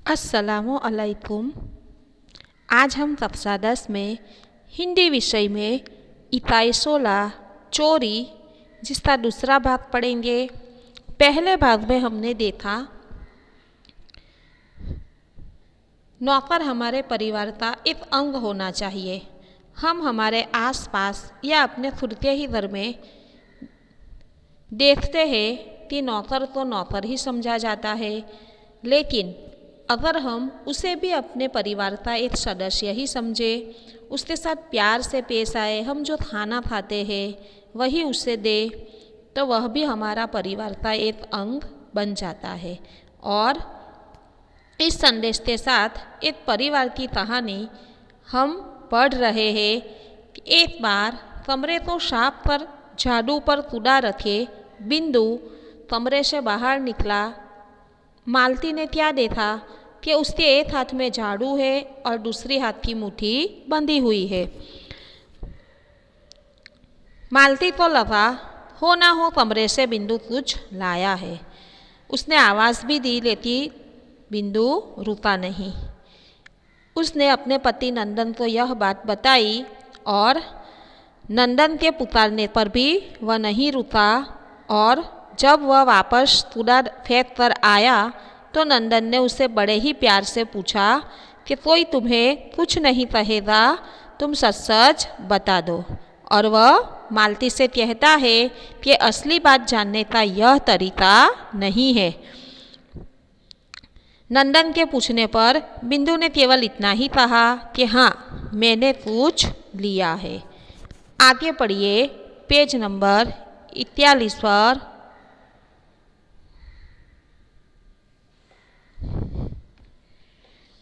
अस्सलामु अलैकुम। आज हम कक्षा 10 में हिंदी विषय में इताइसोला चोरी जिसका दूसरा भाग पढ़ेंगे। पहले भाग में हमने देखा नौकर हमारे परिवार का एक अंग होना चाहिए। हम हमारे आसपास या अपने खुद के ही घर में देखते हैं कि नौकर को नौकर ही समझा जाता है, लेकिन अगर हम उसे भी अपने परिवार का एक सदस्य ही समझे, उसके साथ प्यार से पेश आए, हम जो खाना खाते हैं वही उसे दे, तो वह भी हमारा परिवार का एक अंग बन जाता है। और इस संदेश के साथ एक परिवार की कहानी हम पढ़ रहे हैं कि एक बार कमरे को साफ कर झाड़ू पर कूदा रखे बिंदु कमरे से बाहर निकला। मालती ने क्या देखा कि उसके एक हाथ में झाड़ू है और दूसरी हाथ की मुट्ठी बंधी हुई है। मालती को लगा हो ना हो कमरे से बिंदु कुछ लाया है। उसने आवाज़ भी दी, लेकिन बिंदु रुका नहीं। उसने अपने पति नंदन को यह बात बताई और नंदन के पुकारने पर भी वह नहीं रुका, और जब वह वापस कूड़ा फेंक कर आया तो नंदन ने उसे बड़े ही प्यार से पूछा कि कोई तुम्हें कुछ नहीं कहेगा, तुम सच सच बता दो। और वह मालती से कहता है कि असली बात जानने का यह तरीका नहीं है। नंदन के पूछने पर बिंदु ने केवल इतना ही कहा कि हाँ, मैंने कुछ लिया है। आगे पढ़िए पेज नंबर 41 पर।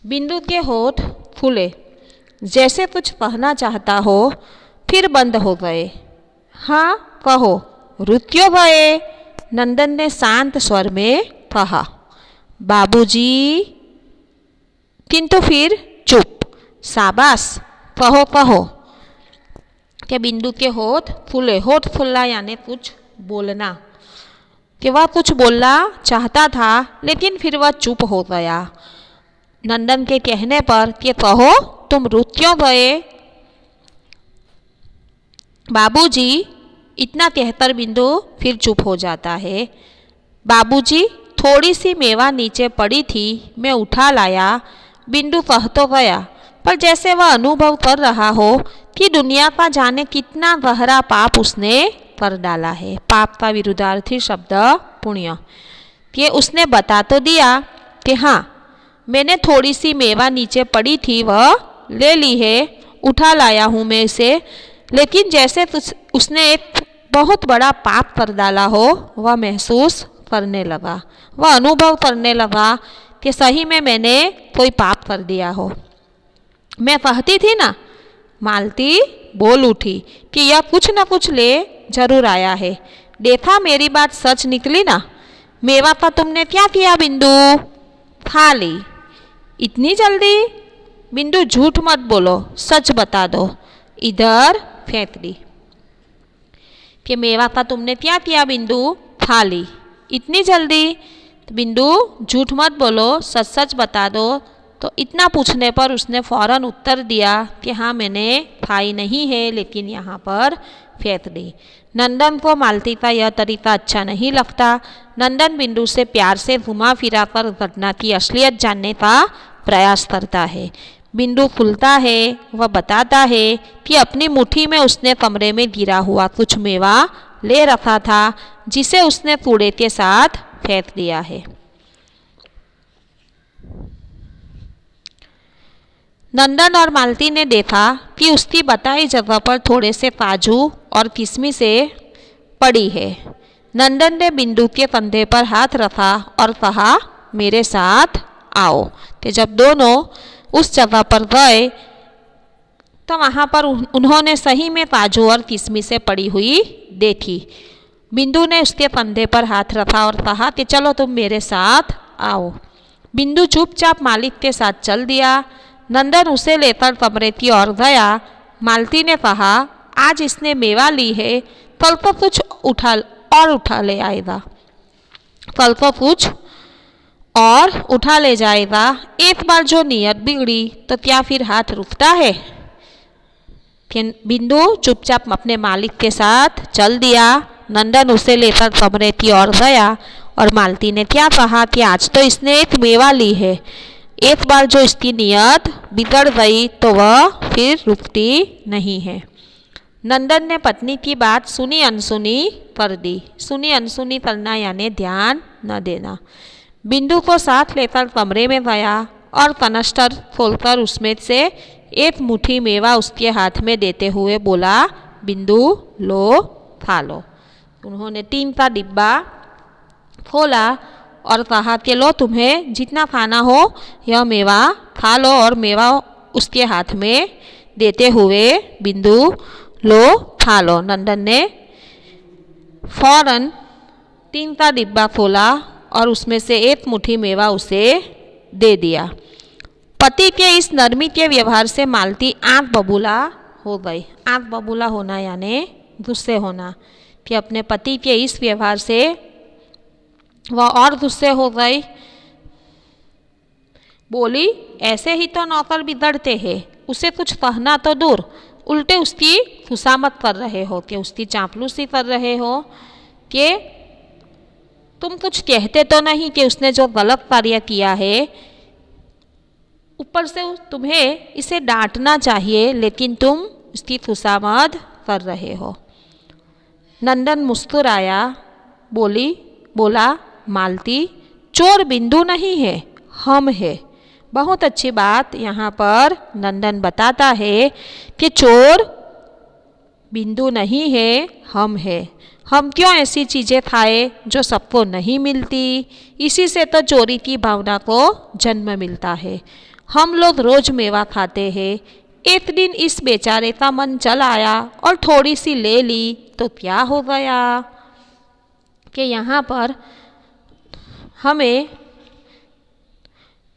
बिंदु के होठ फूले, जैसे कुछ कहना चाहता हो, फिर बंद हो गए। हाँ कहो, रुक क्यों गए? नंदन ने शांत स्वर में कहा। बाबूजी। किंतु फिर चुप। शाबाश, कहो कहो। कि बिंदु के होठ फूले, होठ फूलना यानी कुछ बोलना, कि वह कुछ बोलना चाहता था लेकिन फिर वह चुप हो गया। नंदन के कहने पर कि कहो, तुम रुक क्यों गए? बाबूजी, इतना कहकर बिंदु फिर चुप हो जाता है। बाबूजी, थोड़ी सी मेवा नीचे पड़ी थी, मैं उठा लाया। बिंदु कह तो गया, पर जैसे वह अनुभव कर रहा हो कि दुनिया का जाने कितना गहरा पाप उसने कर डाला है। पाप का विरुद्धार्थी शब्द पुण्य। कि उसने बता तो दिया कि हाँ, मैंने थोड़ी सी मेवा नीचे पड़ी थी, वह ले ली है, उठा लाया हूँ मैं इसे, लेकिन जैसे उसने एक बहुत बड़ा पाप कर डाला हो वह महसूस करने लगा। वह अनुभव करने लगा कि सही में मैंने कोई पाप कर दिया हो। मैं कहती थी ना, मालती बोल उठी, कि यह कुछ न कुछ ले जरूर आया है। देखा मेरी बात सच निकली ना। मेवा का तुमने क्या किया बिंदु? खा ली। इतनी जल्दी? बिंदु झूठ मत बोलो, सच बता दो। इधर फेंक दी। कि मेवा का तुमने क्या किया बिंदु? खा ली। इतनी जल्दी? बिंदु झूठ मत बोलो, सच सच बता दो। तो इतना पूछने पर उसने फौरन उत्तर दिया कि हाँ, मैंने खाई नहीं है, लेकिन यहाँ पर फेंक दी। नंदन को मालती का यह तरीका अच्छा नहीं लगता। नंदन बिंदु से प्यार से घुमा फिरा कर घटना की असलियत जानने का प्रयास करता है। बिंदु खुलता है, वह बताता है कि अपनी मुट्ठी में उसने कमरे में गिरा हुआ कुछ मेवा ले रखा था, जिसे उसने कूड़े के साथ फेंक दिया है। नंदन और मालती ने देखा कि उसकी बताई जगह पर थोड़े से काजू और किशमिशें पड़ी है। नंदन ने बिंदु के कंधे पर हाथ रखा और कहा, मेरे साथ आओ। कि जब दोनों उस जगह पर गए तो वहाँ पर उन्होंने सही में काजू और किशमिशें पड़ी हुई देखी। बिंदु ने उसके कंधे पर हाथ रखा और कहा कि चलो तुम मेरे साथ आओ। बिंदु चुपचाप मालिक के साथ चल दिया। नंदन उसे लेकर कमरे की ओर गया। मालती ने कहा, आज इसने मेवा ली है, कल को कुछ उठा ले आएगा। कल को कुछ और उठा ले जाएगा। एक बार जो नियत बिगड़ी तो क्या फिर हाथ रुकता है? फिर बिंदु चुपचाप अपने मालिक के साथ चल दिया। नंदन उसे लेकर कमरे की ओर गया और मालती ने क्या कहा कि आज तो इसने एक मेवा ली है, एक बार जो इसकी नियत बिगड़ गई तो वह फिर रुकती नहीं है। नंदन ने पत्नी की बात सुनी अनसुनी कर दी। सुनी अनसुनी करना यानी ध्यान न देना। बिंदु को साथ लेकर कमरे में गया और कनस्तर खोलकर उसमें से एक मुट्ठी मेवा उसके हाथ में देते हुए बोला, बिंदु लो खा लो। उन्होंने टीन का डिब्बा खोला और कहा कि लो तुम्हें जितना खाना हो यह मेवा खा लो। और मेवा उसके हाथ में देते हुए बिंदु लो खा लो। नंदन ने फौरन टीन का डिब्बा खोला और उसमें से एक मुट्ठी मेवा उसे दे दिया। पति के इस नरमी के व्यवहार से मालती आंख बबूला हो गई। आंख बबूला होना यानी गुस्से होना, कि अपने पति के इस व्यवहार से वह और गुस्से हो गई। बोली, ऐसे ही तो नौकर बिगड़ते हैं, उसे कुछ कहना तो दूर, उल्टे उसकी खुशामद कर रहे हो, कि उसकी चापलूसी कर रहे हो, कि तुम कुछ कहते तो नहीं कि उसने जो गलत कार्य किया है, ऊपर से तुम्हें इसे डांटना चाहिए, लेकिन तुम इसकी खुशामद कर रहे हो। नंदन मुस्कुराया, बोला, मालती चोर बिंदु नहीं है, हम है। बहुत अच्छी बात यहाँ पर नंदन बताता है कि चोर बिंदु नहीं है, हम है। हम क्यों ऐसी चीज़ें खाए जो सबको नहीं मिलती? इसी से तो चोरी की भावना को जन्म मिलता है। हम लोग रोज मेवा खाते हैं, एक दिन इस बेचारे का मन चल आया और थोड़ी सी ले ली तो क्या हो गया? कि यहाँ पर हमें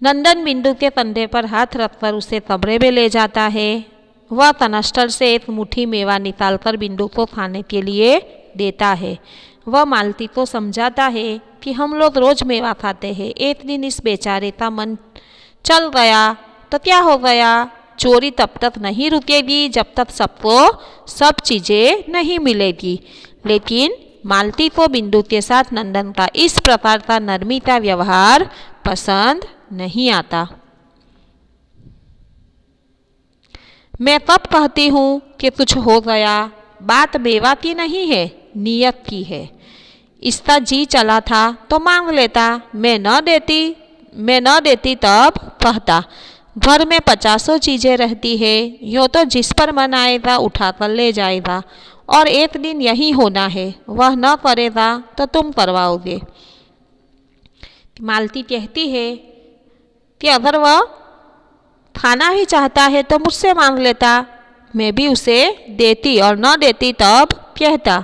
नंदन बिंदु के कंधे पर हाथ रखकर उसे कमरे में ले जाता है। वह कनस्तर से एक मुट्ठी मेवा निकालकर बिंदु को खाने के लिए देता है। वह मालती को समझाता है कि हम लोग रोज मेवा खाते हैं, एक दिन इस बेचारे का मन चल गया तो क्या हो गया? चोरी तब तक नहीं रुकेगी जब तक सबको सब चीज़ें नहीं मिलेगी। लेकिन मालती को बिंदु के साथ नंदन का इस प्रकार का नरमी का व्यवहार पसंद नहीं आता। मैं कब कहती हूँ कि कुछ हो गया, बात मेवा की नहीं है, नियत की है। इसका जी चला था तो मांग लेता, मैं न देती तब कहता, घर में 50 चीज़ें रहती है, यूँ तो जिस पर मन आएगा उठा कर ले जाएगा, और एक दिन यही होना है, वह न करेगा तो तुम करवाओगे। मालती कहती है कि अगर वह खाना ही चाहता है तो मुझसे मांग लेता, मैं भी उसे देती, और न देती तब कहता,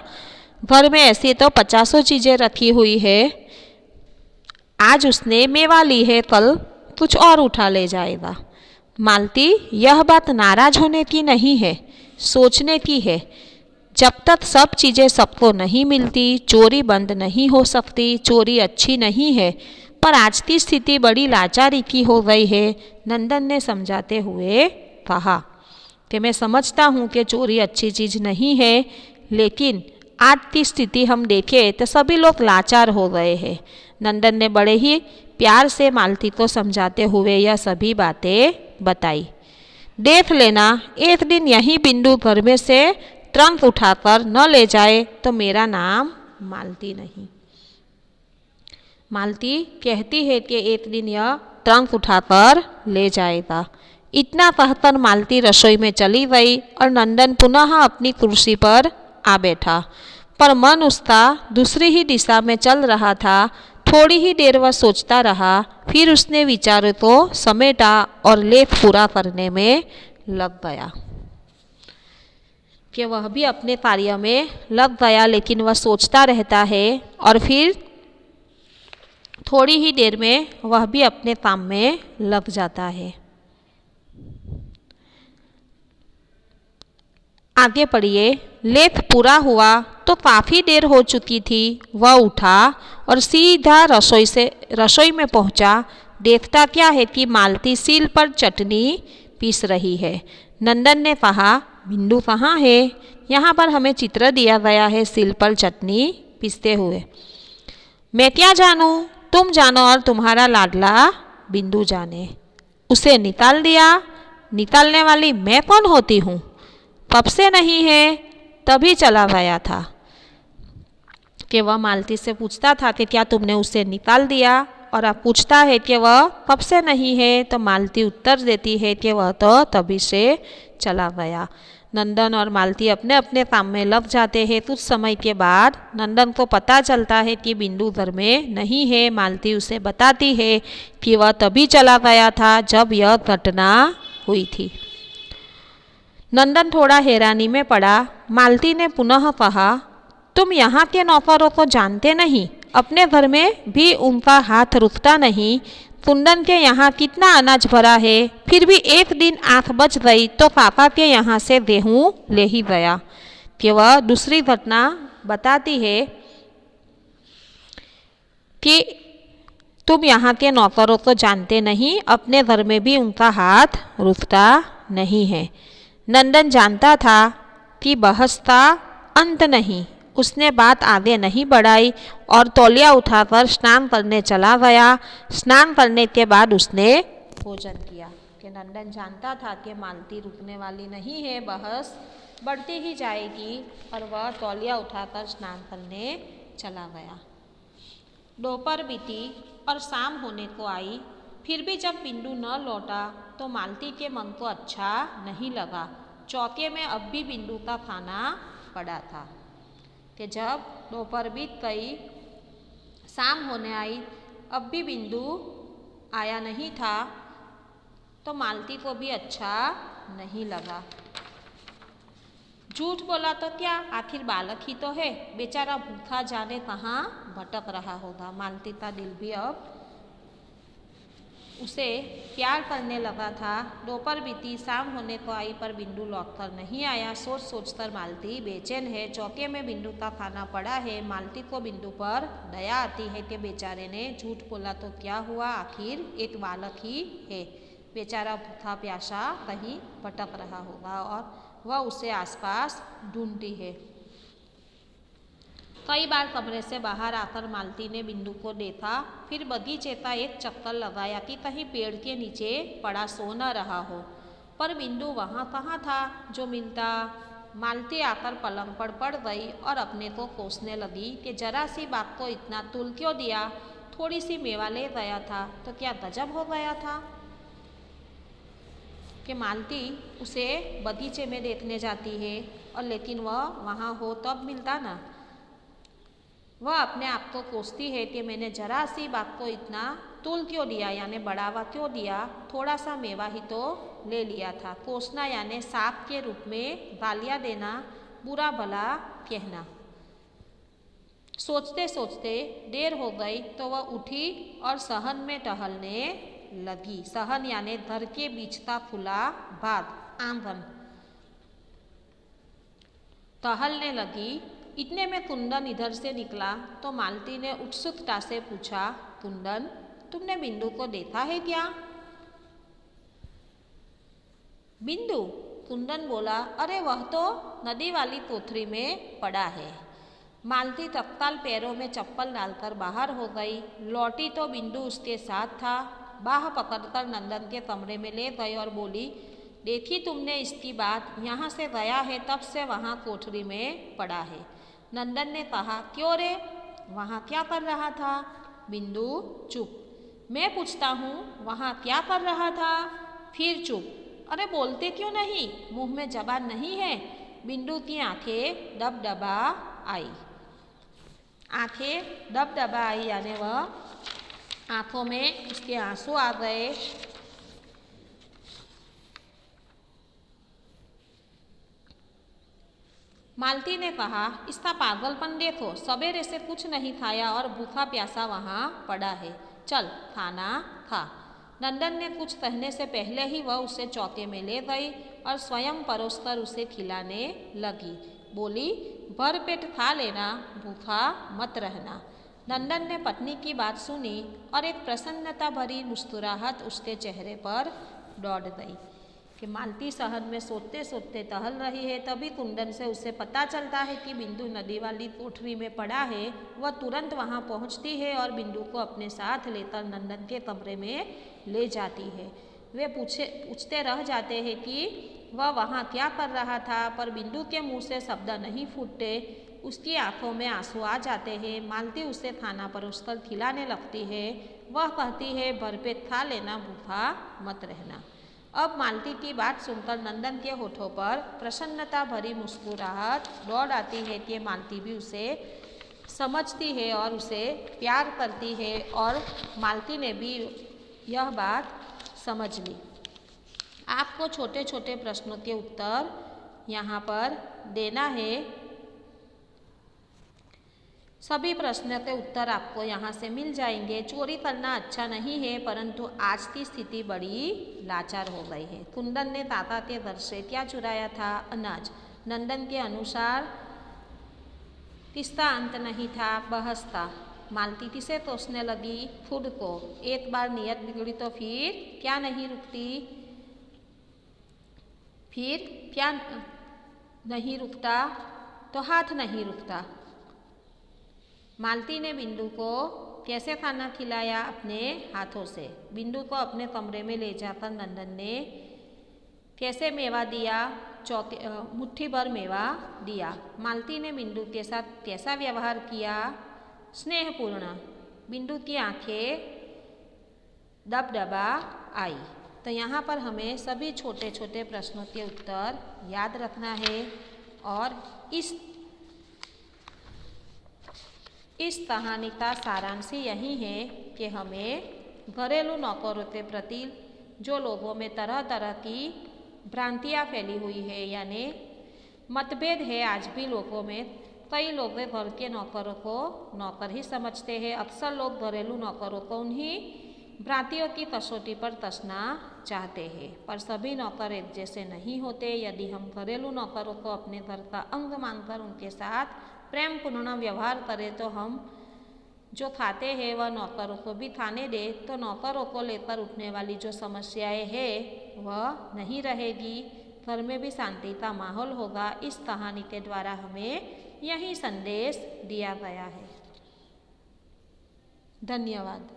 घर में ऐसी तो 50 चीज़ें रखी हुई है, आज उसने मेवा ली है, कल कुछ और उठा ले जाएगा। मालती, यह बात नाराज होने की नहीं है, सोचने की है। जब तक सब चीज़ें सबको नहीं मिलती, चोरी बंद नहीं हो सकती। चोरी अच्छी नहीं है, पर आज की स्थिति बड़ी लाचारी की हो गई है। नंदन ने समझाते हुए कहा कि मैं समझता हूँ कि चोरी अच्छी चीज़ नहीं है, लेकिन आज की स्थिति हम देखें तो सभी लोग लाचार हो गए हैं। नंदन ने बड़े ही प्यार से मालती को समझाते हुए यह सभी बातें बताई। देख लेना, एक दिन यही बिंदु घर में से ट्रंक उठाकर न ले जाए तो मेरा नाम मालती नहीं। मालती कहती है कि एक दिन यह ट्रंक उठाकर ले जाएगा। इतना कहकर मालती रसोई में चली गई और नंदन पुनः अपनी कुर्सी पर आ बैठा, पर मन उसका दूसरी ही दिशा में चल रहा था। थोड़ी ही देर वह सोचता रहा, फिर उसने विचारों को समेटा और लेख पूरा करने में लग गया। कि वह भी अपने कार्य में लग गया, लेकिन वह सोचता रहता है और फिर थोड़ी ही देर में वह भी अपने काम में लग जाता है। आगे पढ़िए। लेप पूरा हुआ तो काफ़ी देर हो चुकी थी। वह उठा और सीधा रसोई में पहुंचा। देखता क्या है कि मालती सील पर चटनी पीस रही है। नंदन ने कहा, बिंदु कहाँ है? यहाँ पर हमें चित्र दिया गया है सील पर चटनी पीसते हुए। मैं क्या जानूँ, तुम जानो और तुम्हारा लाडला बिंदु जाने। उसे निकाल दिया। निकालने वाली मैं कौन होती हूँ? कब से नहीं है, तभी चला गया था। कि वह मालती से पूछता था कि क्या तुमने उसे निकाल दिया, और अब पूछता है कि वह कब से नहीं है, तो मालती उत्तर देती है कि वह तो तभी से चला गया। नंदन और मालती अपने अपने काम में लग जाते हैं। कुछ समय के बाद नंदन को पता चलता है कि बिंदु घर में नहीं है। मालती उसे बताती है कि वह तभी चला गया था जब यह घटना हुई थी। नंदन थोड़ा हैरानी में पड़ा। मालती ने पुनः कहा, तुम यहाँ के नौकरों को जानते नहीं? अपने घर में भी उनका हाथ रुकता नहीं। कुंदन के यहाँ कितना अनाज भरा है, फिर भी एक दिन आँख बच गई तो पापा के यहाँ से गेहूँ ले ही गया। कि वह दूसरी घटना बताती है कि तुम यहाँ के नौकरों को जानते नहीं, अपने घर में भी उनका हाथ रुकता नहीं है। नंदन जानता था कि बहस का अंत नहीं। उसने बात आगे नहीं बढ़ाई और तौलिया उठाकर स्नान करने चला गया। स्नान करने के बाद उसने भोजन किया। कि नंदन जानता था कि मालती रुकने वाली नहीं है, बहस बढ़ती ही जाएगी, और वह तौलिया उठाकर स्नान करने चला गया। दोपहर बीती और शाम होने को आई। फिर भी जब बिंदु न लौटा तो मालती के मन को अच्छा नहीं लगा। चौके में अब भी बिंदु का खाना पड़ा था। कि जब दोपहर बीत गई, शाम होने आई, अब भी बिंदु आया नहीं था, तो मालती को भी अच्छा नहीं लगा। झूठ बोला तो क्या, आखिर बालक ही तो है, बेचारा भूखा जाने कहाँ भटक रहा होगा। मालती का दिल भी अब उसे प्यार करने लगा था। दोपहर बीती, शाम होने को आई, पर बिंदु लौटकर नहीं आया। सोच सोचकर मालती बेचैन है। चौके में बिंदु का खाना पड़ा है। मालती को बिंदु पर दया आती है कि बेचारे ने झूठ बोला तो क्या हुआ, आखिर एक बालक ही है, बेचारा भूखा प्यासा कहीं भटक रहा होगा, और वह उसे आसपास ढूंढती है। कई बार कमरे से बाहर आकर मालती ने बिंदु को देखा, फिर बगीचे का एक चक्कर लगाया कि कहीं पेड़ के नीचे पड़ा सो न रहा हो, पर बिंदु वहाँ कहाँ था जो मिलता। मालती आकर पलंग पर पड़ गई और अपने को कोसने लगी कि जरा सी बात को इतना तुल क्यों दिया। थोड़ी सी मेवा ले गया था तो क्या गजब हो गया था। कि मालती उसे बगीचे में देखने जाती है, और लेकिन वह वहाँ हो तब मिलता ना। वह अपने आप को कोसती है कि मैंने जरा सी बात को इतना तुल क्यों दिया, यानी बढ़ावा क्यों दिया। थोड़ा सा मेवा ही तो ले लिया था। कोसना यानी साप के रूप में गालियाँ देना, बुरा भला कहना। सोचते सोचते देर हो गई तो वह उठी और सहन में टहलने लगी। सहन यानी घर के बीच का खुला भाग, आंगन। टहलने लगी। इतने में कुंदन इधर से निकला तो मालती ने उत्सुकता से पूछा, कुंदन, तुमने बिंदु को देखा है क्या? बिंदु? कुंदन बोला, अरे वह तो नदी वाली कोठरी में पड़ा है। मालती तत्काल पैरों में चप्पल डालकर बाहर हो गई। लौटी तो बिंदु उसके साथ था। बाह पकड़कर नंदन के कमरे में ले गई और बोली, देखी तुमने इसकी बात, यहाँ से गया है तब से वहाँ कोठरी में पड़ा है। नंदन ने कहा, क्यों रे, वहाँ क्या कर रहा था? बिंदु चुप। मैं पूछता हूँ, वहाँ क्या कर रहा था? फिर चुप। अरे बोलते क्यों नहीं, मुंह में जबान नहीं है? बिंदु की आंखें डबडबा आई। आंखें डबडबा आई यानी वह आंखों में उसके आंसू आ गए। मालती ने कहा, इसका पागलपन देखो, सवेरे से कुछ नहीं खाया और भूखा प्यासा वहाँ पड़ा है। चल खाना खा। नंदन ने कुछ कहने से पहले ही वह उसे चौके में ले गई और स्वयं परोसकर उसे खिलाने लगी। बोली, भर पेट खा लेना, भूखा मत रहना। नंदन ने पत्नी की बात सुनी और एक प्रसन्नता भरी मुस्कुराहट उसके चेहरे पर दौड़ गई कि मालती शहर में सोते सोते टहल रही है। तभी कुंदन से उसे पता चलता है कि बिंदु नदी वाली कोठरी में पड़ा है। वह तुरंत वहां पहुंचती है और बिंदु को अपने साथ लेकर नंदन के कमरे में ले जाती है। वे पूछते रह जाते हैं कि वह वहाँ क्या कर रहा था, पर बिंदु के मुंह से शब्द नहीं फूटते। उसकी आंखों में आंसू आ जाते हैं। मालती उसे खाना परोसकर खिलाने लगती है। वह कहती है, भरपेट खा लेना, भूखा मत रहना। अब मालती की बात सुनकर नंदन के होठों पर प्रसन्नता भरी मुस्कुराहट दौड़ आती है कि मालती भी उसे समझती है और उसे प्यार करती है, और मालती ने भी यह बात समझ ली। आपको छोटे छोटे प्रश्नों के उत्तर यहाँ पर देना है। सभी प्रश्नों के उत्तर आपको यहाँ से मिल जाएंगे। चोरी करना अच्छा नहीं है, परंतु आज की स्थिति बड़ी लाचार हो गई है। कुंदन ने ताता के घर से क्या चुराया था? अनाज। नंदन के अनुसार किसका अंत नहीं था? बहस था। मालती किसे कोसने लगी? खुद को। एक बार नियत बिगड़ी तो फिर क्या नहीं रुकती? फिर क्या नहीं रुकता? तो हाथ नहीं रुकता। मालती ने बिंदु को कैसे खाना खिलाया? अपने हाथों से। बिंदु को अपने कमरे में ले जाकर नंदन ने कैसे मेवा दिया? मुट्ठी भर मेवा दिया। मालती ने बिंदु के साथ कैसा व्यवहार किया? स्नेहपूर्ण। बिंदु की आंखें दबदबा आई। तो यहाँ पर हमें सभी छोटे छोटे प्रश्नों के उत्तर याद रखना है। और इस कहानी का सारांश यही है कि हमें घरेलू नौकरों के प्रति जो लोगों में तरह तरह की भ्रांतियाँ फैली हुई है, यानी मतभेद है आज भी लोगों में। कई लोग घर के नौकरों को नौकर ही समझते हैं। अक्सर लोग घरेलू नौकरों को उन्हीं भ्रांतियों की कसौटी पर कसना चाहते हैं, पर सभी नौकर एक जैसे नहीं होते। यदि हम घरेलू नौकरों को अपने घर का अंग मानकर उनके साथ प्रेम पूर्ण व्यवहार करें तो हम जो खाते हैं वह नौकरों को भी खाने दे, तो नौकरों को लेकर उठने वाली जो समस्याएं हैं वह नहीं रहेगी। घर में भी शांति का माहौल होगा। इस कहानी के द्वारा हमें यही संदेश दिया गया है। धन्यवाद।